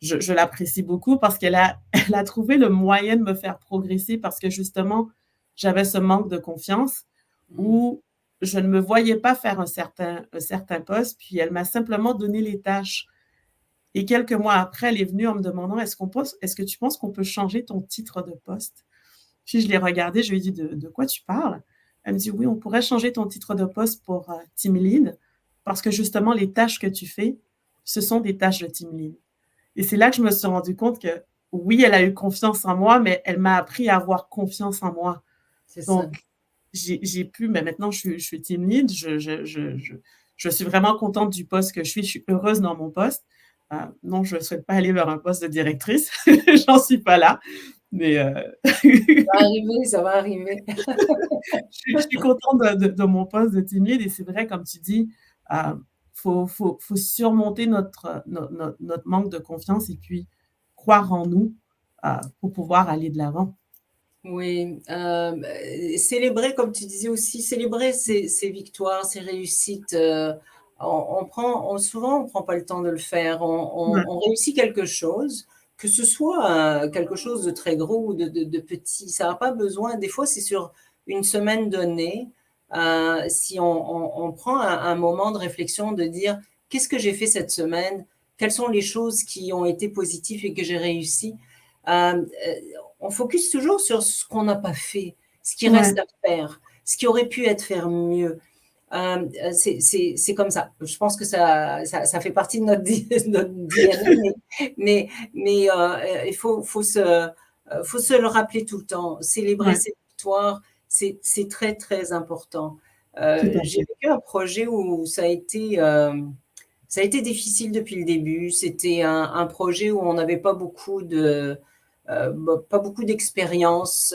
je l'apprécie beaucoup parce qu'elle a elle a trouvé le moyen de me faire progresser parce que justement, j'avais ce manque de confiance Mhm. où je ne me voyais pas faire un certain poste, puis elle m'a simplement donné les tâches et quelques mois après, elle est venue en me demandant: «Est-ce que tu penses qu'on peut changer ton titre de poste?» Puis je l'ai regardée, je lui ai dit: «De quoi tu parles?» Elle me dit: «Oui, on pourrait changer ton titre de poste pour, team lead parce que justement les tâches que tu fais, ce sont des tâches de team lead». Et c'est là que je me suis rendu compte que oui, elle a eu confiance en moi, mais elle m'a appris à avoir confiance en moi. C'est ça. Donc j'ai pu mais maintenant je suis team lead, je suis vraiment contente du poste que je suis heureuse dans mon poste. Non, je ne souhaite pas aller vers un poste de directrice, j'en suis pas là, mais Ça va arriver, ça va arriver. je suis contente de mon poste de team lead et c'est vrai comme tu dis, faut surmonter notre manque de confiance et puis croire en nous, pour pouvoir aller de l'avant. Oui, célébrer, comme tu disais aussi, célébrer ses victoires, ses réussites. Souvent, on prend pas le temps de le faire. Ouais, On réussit quelque chose, que ce soit quelque chose de très gros ou de petit. Ça n'a pas besoin. Des fois, c'est sur une semaine donnée. Si on prend un moment de réflexion, de dire qu'est-ce que j'ai fait cette semaine, quelles sont les choses qui ont été positives et que j'ai réussi. Euh, on focus toujours sur ce qu'on n'a pas fait, ce qui ouais, reste à faire, ce qui aurait pu être fait mieux. C'est comme ça. Je pense que ça fait partie de notre DNA, mais il faut se le rappeler tout le temps. Célébrer ouais, ses victoires, c'est très, très important. tout à J'ai fait. vécu un projet où ça a été difficile depuis le début. C'était un projet où on n'avait pas beaucoup pas beaucoup d'expérience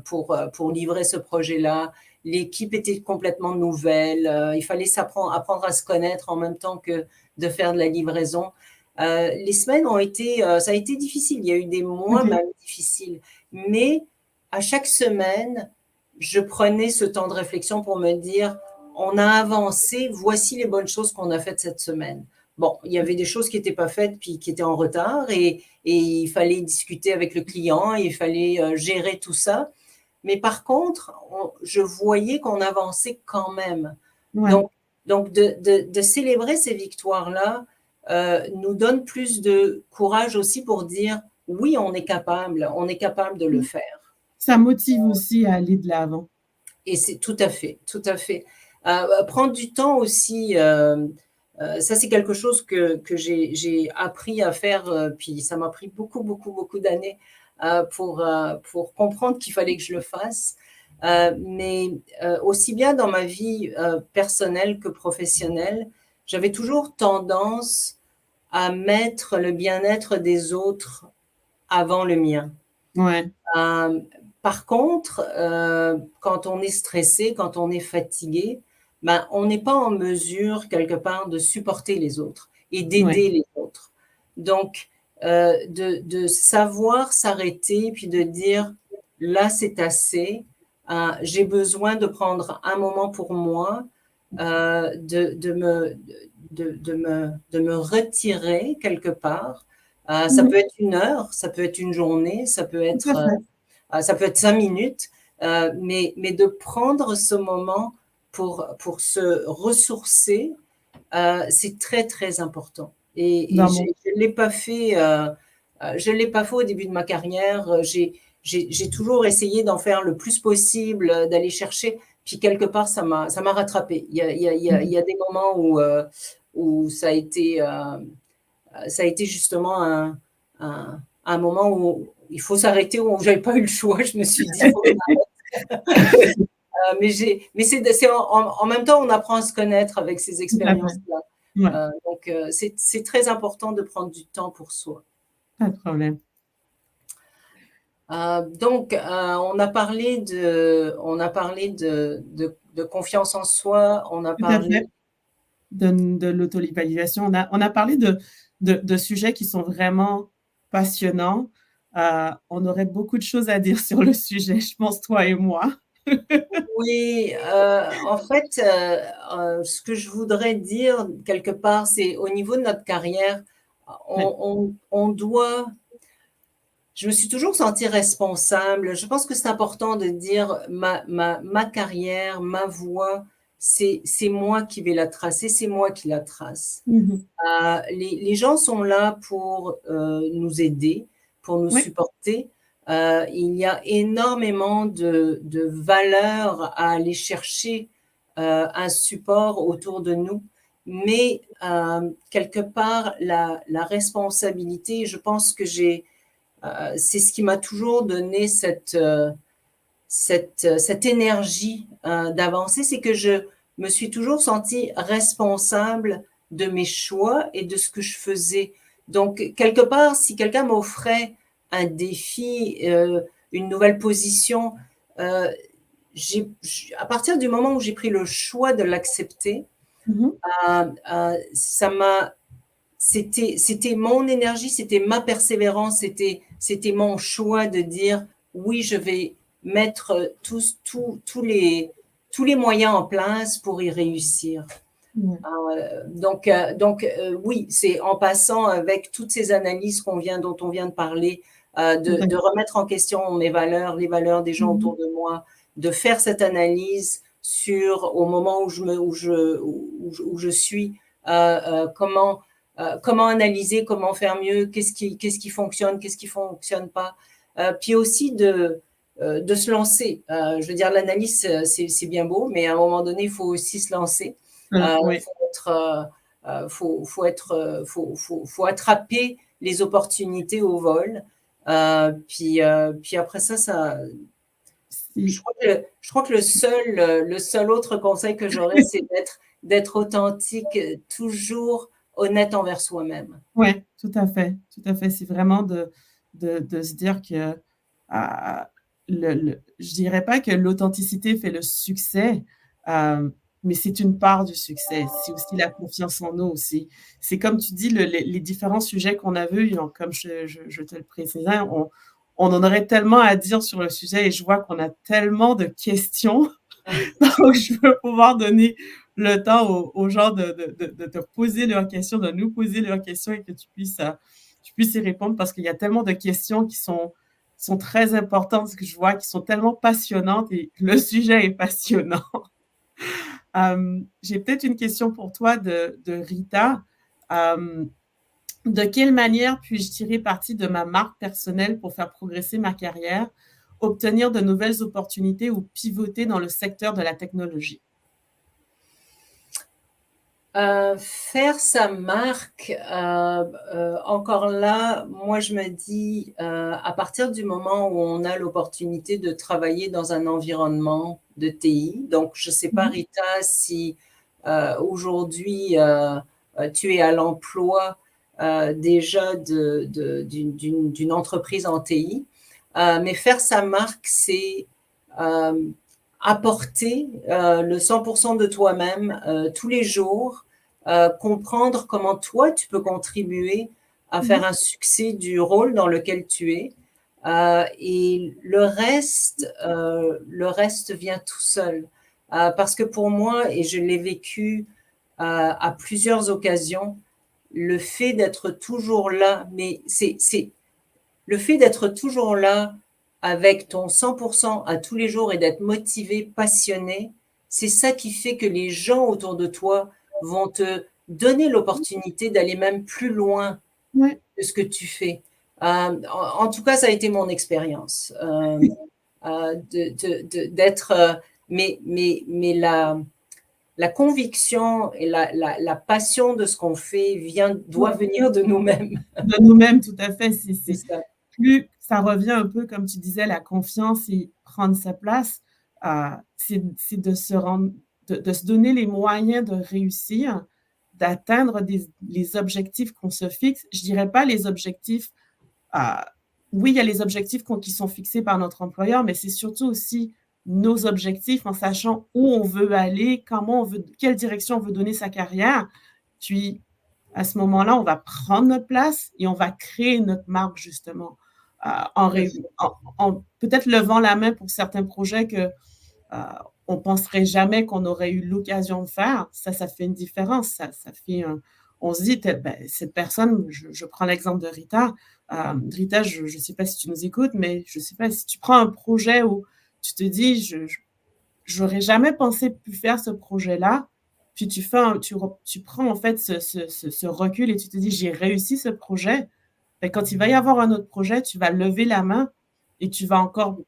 pour livrer ce projet-là. L'équipe était complètement nouvelle. Il fallait apprendre à se connaître en même temps que de faire de la livraison. Les semaines ça a été difficile. Il y a eu des mois OK. même difficiles. Mais à chaque semaine, je prenais ce temps de réflexion pour me dire, on a avancé, voici les bonnes choses qu'on a faites cette semaine. Bon, il y avait des choses qui n'étaient pas faites puis qui étaient en retard et il fallait discuter avec le client, il fallait gérer tout ça. Mais par contre, je voyais qu'on avançait quand même. Ouais. Donc de célébrer ces victoires-là nous donne plus de courage aussi pour dire, oui, on est capable de le faire. Ça motive aussi à aller de l'avant. Et c'est tout à fait, tout à fait. Prendre du temps aussi, ça c'est quelque chose que j'ai appris à faire, puis ça m'a pris beaucoup, beaucoup, beaucoup d'années pour comprendre qu'il fallait que je le fasse. Mais aussi bien dans ma vie personnelle que professionnelle, j'avais toujours tendance à mettre le bien-être des autres avant le mien. Ouais. Par contre, quand on est stressé, quand on est fatigué, ben, on n'est pas en mesure, quelque part, de supporter les autres et d'aider les autres. Donc, de savoir s'arrêter puis de dire, là, c'est assez, j'ai besoin de prendre un moment pour moi, de me retirer quelque part. Ça peut être 1 heure, ça peut être une journée, ça peut être 5 minutes, mais de prendre ce moment pour se ressourcer, c'est très, très important. Et je ne l'ai pas fait, au début de ma carrière. J'ai toujours essayé d'en faire le plus possible, d'aller chercher, puis quelque part, ça m'a rattrapée. Il y a des moments où ça a été justement un moment où il faut s'arrêter, où je n'avais pas eu le choix. Je me suis dit, il faut que j'arrête. Mais en même temps, on apprend à se connaître avec ces expériences-là. Ouais. Donc, c'est très important de prendre du temps pour soi. Pas de problème. Donc, on a parlé de confiance en soi, on a parlé de l'autolocalisation. On a parlé de sujets qui sont vraiment passionnants. On aurait beaucoup de choses à dire sur le sujet, je pense, toi et moi. Oui, en fait, ce que je voudrais dire quelque part, c'est au niveau de notre carrière, on doit. Je me suis toujours sentie responsable. Je pense que c'est important de dire ma carrière, ma voie, c'est moi qui vais la tracer, c'est moi qui la trace. Les gens sont là pour nous aider, pour nous supporter. Il y a énormément de valeur à aller chercher un support autour de nous, mais quelque part, la responsabilité, je pense que c'est ce qui m'a toujours donné cette énergie d'avancer, c'est que je me suis toujours sentie responsable de mes choix et de ce que je faisais. Donc, quelque part, si quelqu'un m'offrait un défi, une nouvelle position, à partir du moment où j'ai pris le choix de l'accepter, c'était mon énergie, c'était ma persévérance, c'était mon choix de dire oui, je vais mettre tous les moyens en place pour y réussir. Donc oui, c'est en passant avec toutes ces analyses dont on vient de parler, de remettre en question mes valeurs, les valeurs des gens autour de moi, de faire cette analyse au moment où je suis, comment analyser, comment faire mieux, qu'est-ce qui fonctionne, qu'est-ce qui fonctionne pas, puis aussi de se lancer. Je veux dire, l'analyse, c'est bien beau, mais à un moment donné, il faut aussi se lancer. Faut attraper les opportunités au vol. Puis après ça. Je crois que le seul autre conseil que j'aurais, c'est d'être authentique, toujours honnête envers soi-même. Oui, tout à fait, tout à fait. C'est vraiment de se dire que je dirais pas que l'authenticité fait le succès, mais c'est une part du succès. C'est aussi la confiance en nous aussi. C'est comme tu dis, les différents sujets qu'on a vus, comme je te le précisais, on en aurait tellement à dire sur le sujet et je vois qu'on a tellement de questions. Donc, je veux pouvoir donner le temps aux gens de te poser leurs questions, de nous poser leurs questions et que tu puisses y répondre parce qu'il y a tellement de questions qui sont très importantes, que je vois, qui sont tellement passionnantes et le sujet est passionnant. J'ai peut-être une question pour toi de Rita. De quelle manière puis-je tirer parti de ma marque personnelle pour faire progresser ma carrière, obtenir de nouvelles opportunités ou pivoter dans le secteur de la technologie? Faire sa marque, encore là, moi je me dis, à partir du moment où on a l'opportunité de travailler dans un environnement de TI, donc je ne sais pas Rita si aujourd'hui tu es à l'emploi déjà d'une entreprise en TI, mais faire sa marque, c'est apporter le 100% de toi-même tous les jours, comprendre comment toi, tu peux contribuer à faire un succès du rôle dans lequel tu es. Et le reste vient tout seul. Parce que pour moi, et je l'ai vécu à plusieurs occasions, le fait d'être toujours là, mais c'est le fait d'être toujours là avec ton 100% à tous les jours et d'être motivé, passionné, c'est ça qui fait que les gens autour de toi vont te donner l'opportunité d'aller même plus loin de ce que tu fais. En tout cas, ça a été mon expérience d'être, mais la conviction et la passion de ce qu'on fait doit venir de nous-mêmes. De nous-mêmes, tout à fait. C'est ça. Plus ça revient un peu, comme tu disais, la confiance et prendre sa place, c'est de se donner les moyens de réussir, d'atteindre les objectifs qu'on se fixe. Je dirais pas les objectifs, oui, il y a les objectifs qui sont fixés par notre employeur, mais c'est surtout aussi nos objectifs en sachant où on veut aller, quelle direction on veut donner sa carrière. Puis, à ce moment-là, on va prendre notre place et on va créer notre marque, justement, en peut-être levant la main pour certains projets que on penserait jamais qu'on aurait eu l'occasion de faire. Ça fait une différence. Ça fait on se dit, cette personne, je prends l'exemple de Rita. Rita, je ne sais pas si tu nous écoutes, mais je ne sais pas si tu prends un projet où tu te dis, je n'aurais jamais pensé pu faire ce projet-là. Puis tu prends en fait ce recul et tu te dis, j'ai réussi ce projet. Quand il va y avoir un autre projet, tu vas lever la main et tu vas encore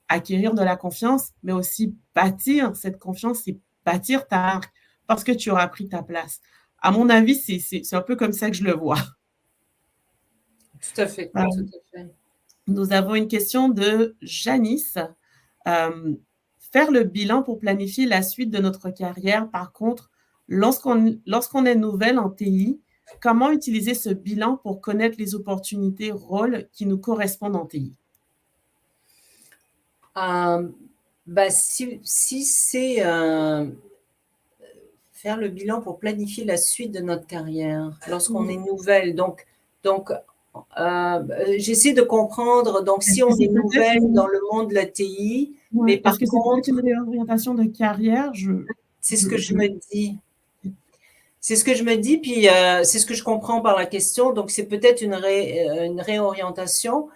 acquérir de la confiance, mais aussi bâtir cette confiance et bâtir ta marque parce que tu auras pris ta place. À mon avis, c'est un peu comme ça que je le vois. Tout à fait. Tout à fait. Nous avons une question de Janice. Faire le bilan pour planifier la suite de notre carrière. Par contre, lorsqu'on est nouvelle en TI, comment utiliser ce bilan pour connaître les opportunités, rôles qui nous correspondent en TI? Si c'est faire le bilan pour planifier la suite de notre carrière lorsqu'on est nouvelle. Donc j'essaie de comprendre. Donc, si on est nouvelle dans le monde de la TI, mais parce que c'est peut-être une réorientation de carrière. C'est ce que je me dis. C'est ce que je me dis, puis c'est ce que je comprends par la question. Donc, c'est peut-être une réorientation.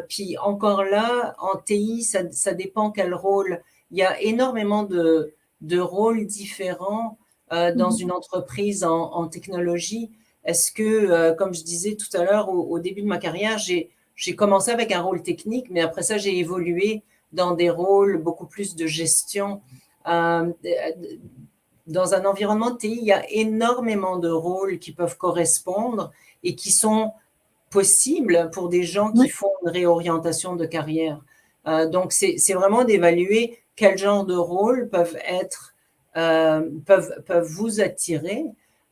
Puis encore là, en TI, ça dépend quel rôle. Il y a énormément de rôles différents dans une entreprise en technologie. Est-ce que, comme je disais tout à l'heure, au début de ma carrière, j'ai commencé avec un rôle technique, mais après ça, j'ai évolué dans des rôles beaucoup plus de gestion. Dans un environnement de TI, il y a énormément de rôles qui peuvent correspondre et qui sont possibles pour des gens qui font une réorientation de carrière. Donc, c'est vraiment d'évaluer quel genre de rôles peuvent vous attirer.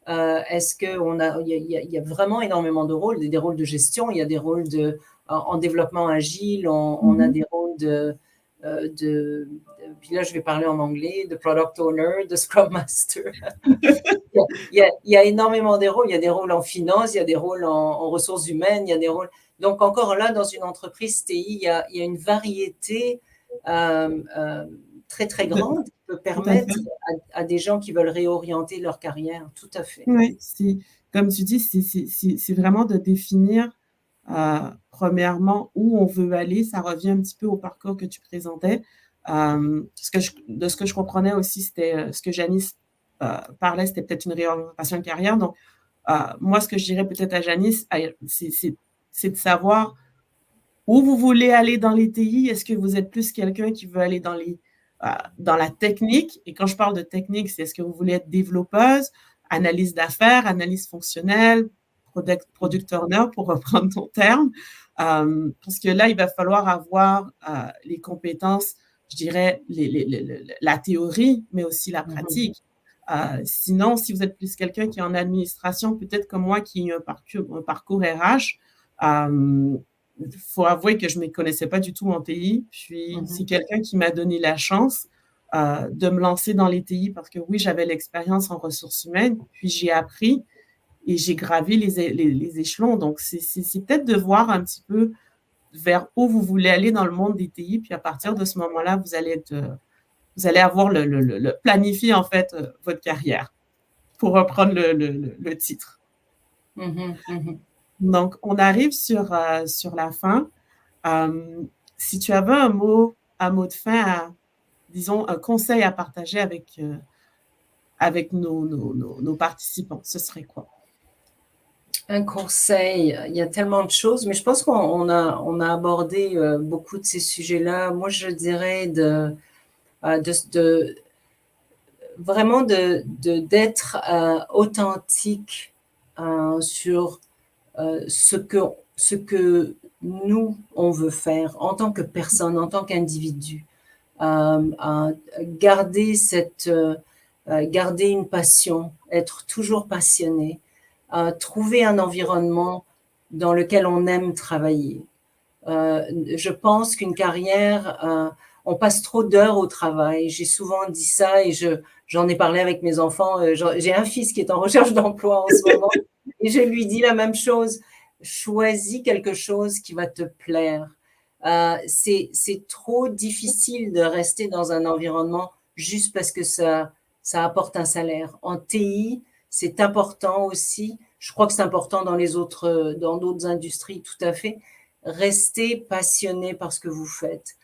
Est-ce qu'il y a vraiment énormément de rôles, des rôles de gestion, il y a des rôles en développement agile, on a des rôles puis là je vais parler en anglais, de product owner, de scrum master. il y a énormément de rôles, il y a des rôles en finance, il y a des rôles en ressources humaines, il y a des rôles. Donc, encore là, dans une entreprise TI, il y a une variété très, très grande qui peut permettre à des gens qui veulent réorienter leur carrière. Tout à fait. Oui, comme tu dis, c'est vraiment de définir, premièrement, où on veut aller. Ça revient un petit peu au parcours que tu présentais. De ce que je comprenais aussi, c'était ce que Janice parlait, c'était peut-être une réorientation de carrière. Donc, moi, ce que je dirais peut-être à Janice, c'est de savoir où vous voulez aller dans les TI. Est-ce que vous êtes plus quelqu'un qui veut aller dans la technique? Et quand je parle de technique, c'est est-ce que vous voulez être développeuse, analyse d'affaires, analyse fonctionnelle, product owner, pour reprendre ton terme? Parce que là, il va falloir avoir les compétences, je dirais, la théorie, mais aussi la pratique. Sinon, si vous êtes plus quelqu'un qui est en administration, peut-être comme moi, qui a un parcours RH, il faut avouer que je ne me connaissais pas du tout en TI. Puis, c'est quelqu'un qui m'a donné la chance de me lancer dans les TI parce que oui, j'avais l'expérience en ressources humaines, puis j'ai appris et j'ai gravi les échelons. Donc, c'est peut-être de voir un petit peu vers où vous voulez aller dans le monde des TI. Puis, à partir de ce moment-là, vous allez avoir planifier, en fait, votre carrière, pour reprendre le titre. Donc, on arrive sur la fin. Si tu avais un mot de fin, disons, un conseil à partager avec nos participants, ce serait quoi? Un conseil, il y a tellement de choses, mais je pense qu'on a abordé beaucoup de ces sujets-là. Moi, je dirais vraiment d'être authentique sur ce que nous, on veut faire en tant que personne, en tant qu'individu. Garder une passion, être toujours passionné, trouver un environnement dans lequel on aime travailler. Je pense qu'une carrière, on passe trop d'heures au travail. J'ai souvent dit ça et j'en ai parlé avec mes enfants. J'ai un fils qui est en recherche d'emploi en ce moment et je lui dis la même chose. Choisis quelque chose qui va te plaire. C'est trop difficile de rester dans un environnement juste parce que ça apporte un salaire. En TI, c'est important aussi. Je crois que c'est important dans d'autres industries, tout à fait. Restez passionné par ce que vous faites.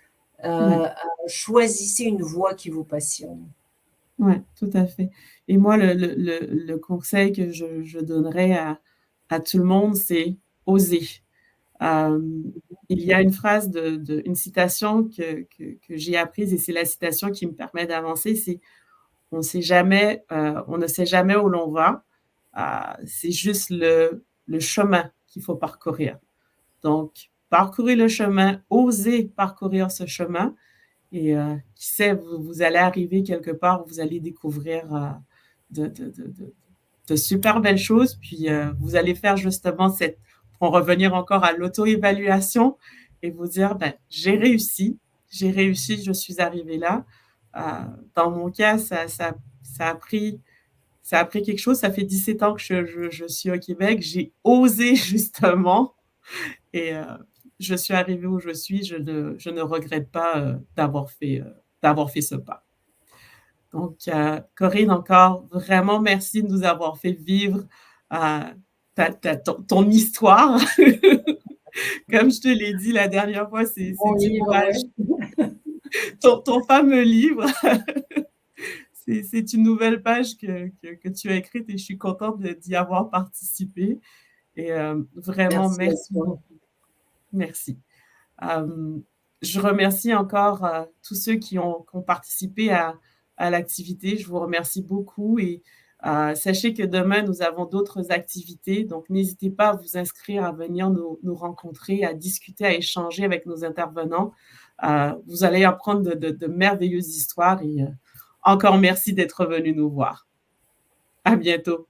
Choisissez une voie qui vous passionne. Oui, tout à fait. Et moi, le conseil que je donnerais à tout le monde, c'est oser. Il y a une phrase, une citation que j'ai apprise, et c'est la citation qui me permet d'avancer, c'est « on ne sait jamais où l'on va, c'est juste le chemin qu'il faut parcourir ». Donc, parcourir le chemin, oser parcourir ce chemin, et qui sait, vous allez arriver quelque part où vous allez découvrir de super belles choses, puis vous allez faire justement pour en revenir encore à l'auto-évaluation et vous dire, ben, j'ai réussi, je suis arrivée là. Dans mon cas, ça a pris quelque chose. Ça fait 17 ans que je suis au Québec. J'ai osé justement et je suis arrivée où je suis. Je ne regrette pas d'avoir fait ce pas. Donc, Corinne, encore vraiment merci de nous avoir fait vivre ton histoire. Comme je te l'ai dit la dernière fois, c'est une page. Ton fameux livre. C'est une nouvelle page que tu as écrite et je suis contente d'y avoir participé. Et vraiment, merci beaucoup. Merci. Je remercie encore tous ceux qui ont participé à l'activité. Je vous remercie beaucoup et sachez que demain, nous avons d'autres activités. Donc, n'hésitez pas à vous inscrire, à venir nous rencontrer, à discuter, à échanger avec nos intervenants. Vous allez apprendre de merveilleuses histoires et encore merci d'être venu nous voir. À bientôt.